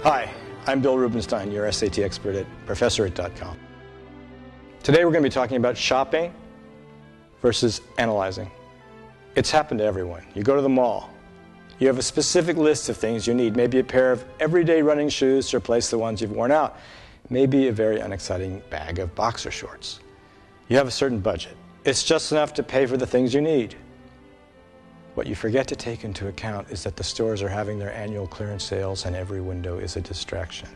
Hi, I'm Bill Rubenstein, your SAT expert at professorit.com. Today we're going to be talking about shopping versus analyzing. It's happened to everyone. You go to the mall. You have a specific list of things you need. Maybe a pair of everyday running shoes to replace the ones you've worn out. Maybe a very unexciting bag of boxer shorts. You have a certain budget. It's just enough to pay for the things you need. What you forget to take into account is that the stores are having their annual clearance sales and every window is a distraction.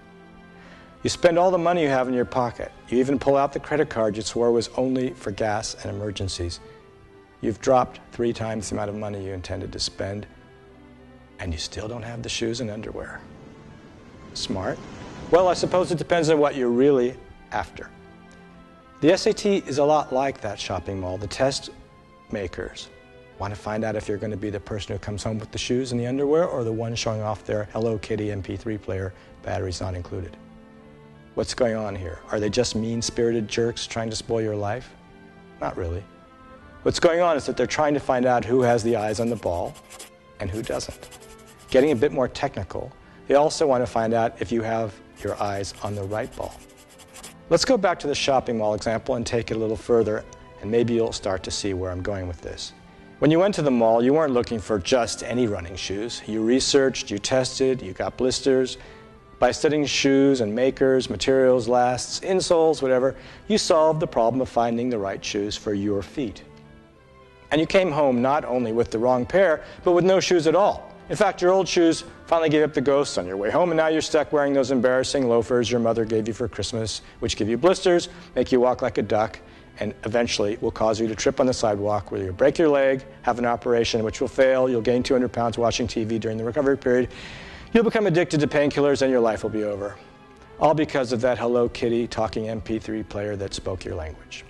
You spend all the money you have in your pocket. You even pull out the credit card you swore was only for gas and emergencies. You've dropped 3 times the amount of money you intended to spend, and you still don't have the shoes and underwear. Smart? Well, I suppose it depends on what you're really after. The SAT is a lot like that shopping mall. The test makers want to find out if you're going to be the person who comes home with the shoes and the underwear or the one showing off their Hello Kitty MP3 player, batteries not included. What's going on here? Are they just mean-spirited jerks trying to spoil your life? Not really. What's going on is that they're trying to find out who has the eyes on the ball and who doesn't. Getting a bit more technical, they also want to find out if you have your eyes on the right ball. Let's go back to the shopping mall example and take it a little further, and maybe you'll start to see where I'm going with this. When you went to the mall, you weren't looking for just any running shoes. You researched, you tested, you got blisters. By studying shoes and makers, materials, lasts, insoles, whatever, you solved the problem of finding the right shoes for your feet. And you came home not only with the wrong pair, but with no shoes at all. In fact, your old shoes finally gave up the ghost on your way home, and now you're stuck wearing those embarrassing loafers your mother gave you for Christmas, which give you blisters, make you walk like a duck, and eventually will cause you to trip on the sidewalk where you'll break your leg, have an operation which will fail, you'll gain 200 pounds watching TV during the recovery period, you'll become addicted to painkillers, and your life will be over. All because of that Hello Kitty talking MP3 player that spoke your language.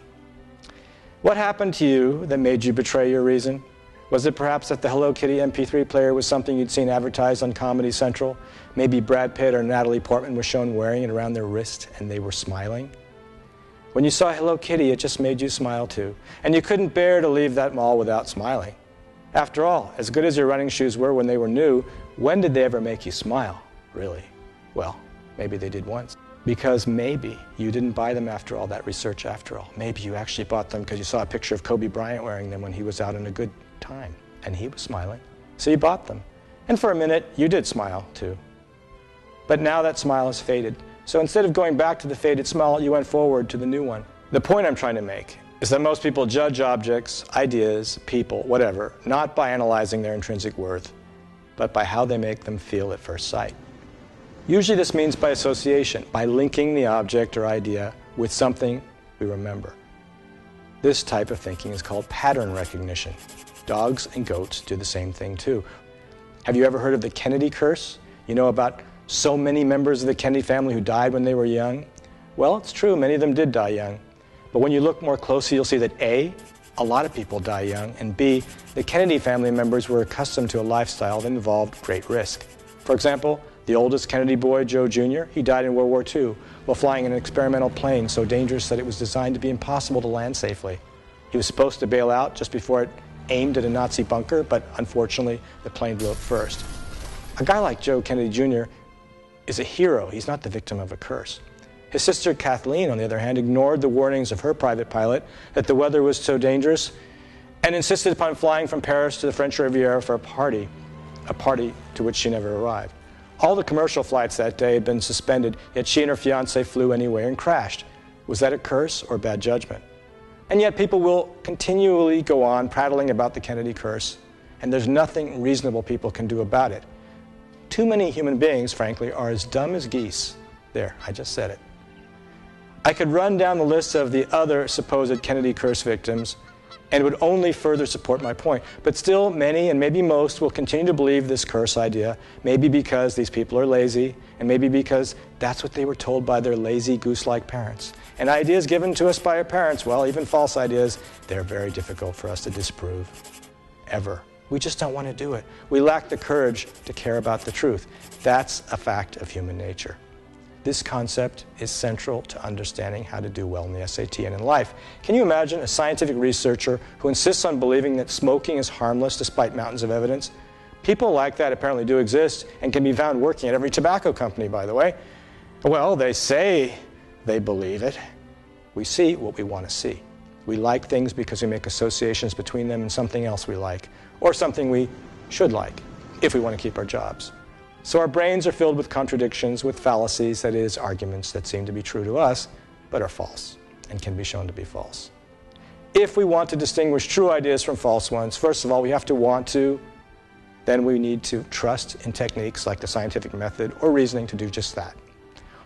What happened to you that made you betray your reason? Was it perhaps that the Hello Kitty MP3 player was something you'd seen advertised on Comedy Central? Maybe Brad Pitt or Natalie Portman was shown wearing it around their wrist and they were smiling? When you saw Hello Kitty, it just made you smile too. And you couldn't bear to leave that mall without smiling. After all, as good as your running shoes were when they were new, when did they ever make you smile, really? Well, maybe they did once. Because maybe you didn't buy them after all that research after all. Maybe you actually bought them because you saw a picture of Kobe Bryant wearing them when he was out in a good time. And he was smiling. So you bought them. And for a minute, you did smile too. But now that smile has faded. So instead of going back to the faded smile, you went forward to the new one. The point I'm trying to make is that most people judge objects, ideas, people, whatever, not by analyzing their intrinsic worth, but by how they make them feel at first sight. Usually this means by association, by linking the object or idea with something we remember. This type of thinking is called pattern recognition. Dogs and goats do the same thing too. Have you ever heard of the Kennedy curse? You know about so many members of the Kennedy family who died when they were young? Well, it's true, many of them did die young. But when you look more closely, you'll see that A, a lot of people die young, and B, the Kennedy family members were accustomed to a lifestyle that involved great risk. For example, the oldest Kennedy boy, Joe Jr., he died in World War II while flying an experimental plane so dangerous that it was designed to be impossible to land safely. He was supposed to bail out just before it aimed at a Nazi bunker, but unfortunately, the plane blew up first. A guy like Joe Kennedy Jr. is a hero. He's not the victim of a curse. His sister Kathleen, on the other hand, ignored the warnings of her private pilot that the weather was so dangerous and insisted upon flying from Paris to the French Riviera for a party to which she never arrived. All the commercial flights that day had been suspended, yet she and her fiancé flew anyway and crashed. Was that a curse or bad judgment? And yet people will continually go on prattling about the Kennedy curse, and there's nothing reasonable people can do about it. Too many human beings, frankly, are as dumb as geese. There, I just said it. I could run down the list of the other supposed Kennedy curse victims, and it would only further support my point. But still, many, and maybe most, will continue to believe this curse idea, maybe because these people are lazy, and maybe because that's what they were told by their lazy, goose-like parents. And ideas given to us by our parents, well, even false ideas, they're very difficult for us to disprove, ever. We just don't want to do it. We lack the courage to care about the truth. That's a fact of human nature. This concept is central to understanding how to do well in the SAT and in life. Can you imagine a scientific researcher who insists on believing that smoking is harmless despite mountains of evidence, People like that apparently do exist and can be found working at every tobacco company, by the way. Well, they say they believe it. We see what we want to see. We like things because we make associations between them and something else we like, or something we should like, if we want to keep our jobs. So our brains are filled with contradictions, with fallacies, that is, arguments that seem to be true to us, but are false, and can be shown to be false. If we want to distinguish true ideas from false ones, first of all, we have to want to. Then we need to trust in techniques like the scientific method or reasoning to do just that.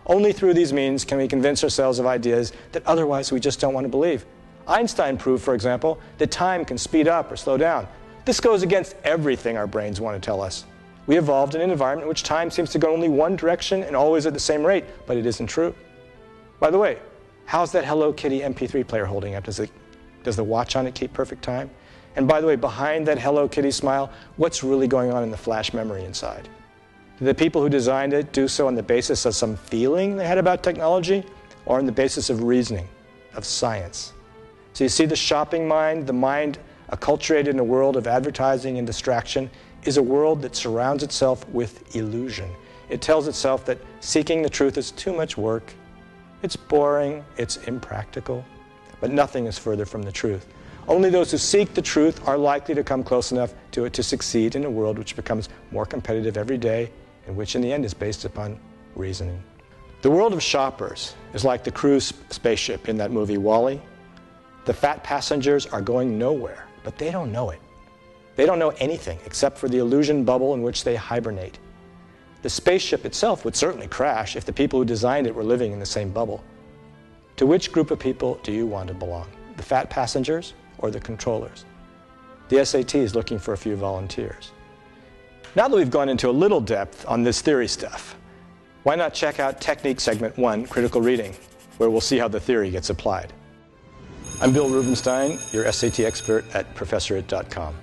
Only through these means can we convince ourselves of ideas that otherwise we just don't want to believe. Einstein proved, for example, that time can speed up or slow down. This goes against everything our brains want to tell us. We evolved in an environment in which time seems to go only one direction and always at the same rate, but it isn't true. By the way, how's that Hello Kitty MP3 player holding up? Does the watch on it keep perfect time? And by the way, behind that Hello Kitty smile, what's really going on in the flash memory inside? Did the people who designed it do so on the basis of some feeling they had about technology, or on the basis of reasoning, of science? So you see, the shopping mind, the mind acculturated in a world of advertising and distraction, is a world that surrounds itself with illusion. It tells itself that seeking the truth is too much work, it's boring, it's impractical, but nothing is further from the truth. Only those who seek the truth are likely to come close enough to it to succeed in a world which becomes more competitive every day, and which in the end is based upon reasoning. The world of shoppers is like the cruise spaceship in that movie WALL-E. The fat passengers are going nowhere, but they don't know it. They don't know anything except for the illusion bubble in which they hibernate. The spaceship itself would certainly crash if the people who designed it were living in the same bubble. To which group of people do you want to belong? The fat passengers or the controllers? The SAT is looking for a few volunteers. Now that we've gone into a little depth on this theory stuff, why not check out Technique Segment 1, Critical Reading, where we'll see how the theory gets applied. I'm Bill Rubenstein, your SAT expert at ProfessorIt.com.